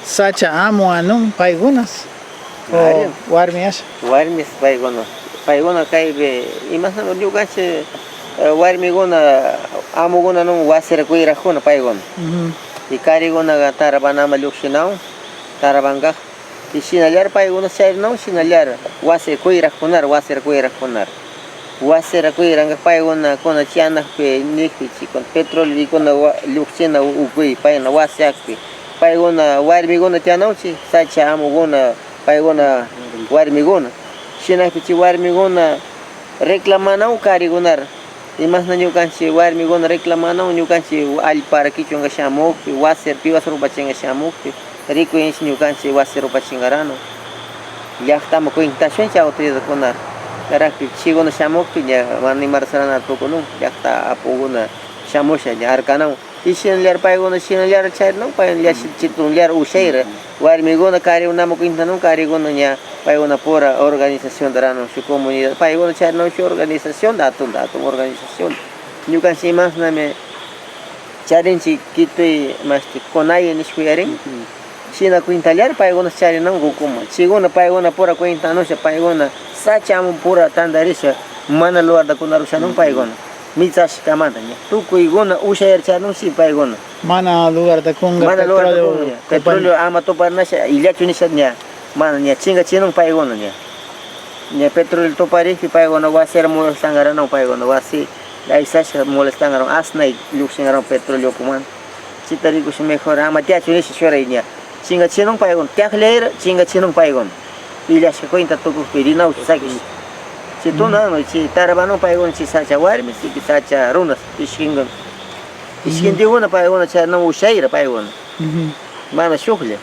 sacha amo anun paigunas Arian. o warmias Warmis paigona. Paigona kaibe imasna nyugache warmigona amugona no wasera kuira jona paigona. Y carigona tarabana maluxinao tarabanga. Y sinaliar paigona ser no sinaliar wase kuira jonar wasera kuira jonar. Wasera kuira paigona con chiana pe nikchi con petróleo y con luxina ukui paina wasiakpi. Paigona warmigona tianauchi sacha amugona paigona warmigona. Shina pichi warmigona reclamanau carigunar. Y más no ñukanchi warmigona reclamanau ñukanchi al para kichunga shamuki waser piwas rupachinga shamuki rico inch ñukanchi waser rupachingarano. Ya estamos con intención ya ustedes conar. Karakpi chigona shamuki ya mani marsarana tokonu ya está apogona shamusha ya arkanau. Y sinaliar paigona sinaliar charno paigona chitun usheira. Warmigona carigona moquintano carigona ya paigona pura organización de rano su comunidad paigona charno su organización dato organización yo casi más name charinchi kite más conay en escuyarin china quintaliar paigona charino gukuma chigona paigona pura quintano se paigona sacham pura tandarisha mana luar da kunarushanon paigona mitsash kamanda ya tu kuigona ushair charno si paigona mana lugar de kunga mana luar da kunga petróleo ama to parnasha ilyachunishanya mana nya chinga chinong paigona nya petróleo to pariki paigona waser mo sangarano paigona wasi laisasha molestangaro asnai luxingaro petróleo kuman chitari kush mejor ama tia chunishi shorainya chinga chinong paigona tiakleira chinga chinong paigona ilyash kointa to kupirina usakis chituna no chi tarabano paigona chi sacha warmi chi sacha runas iskingan iskindigona paigona cha no ushaira paigona mana shukle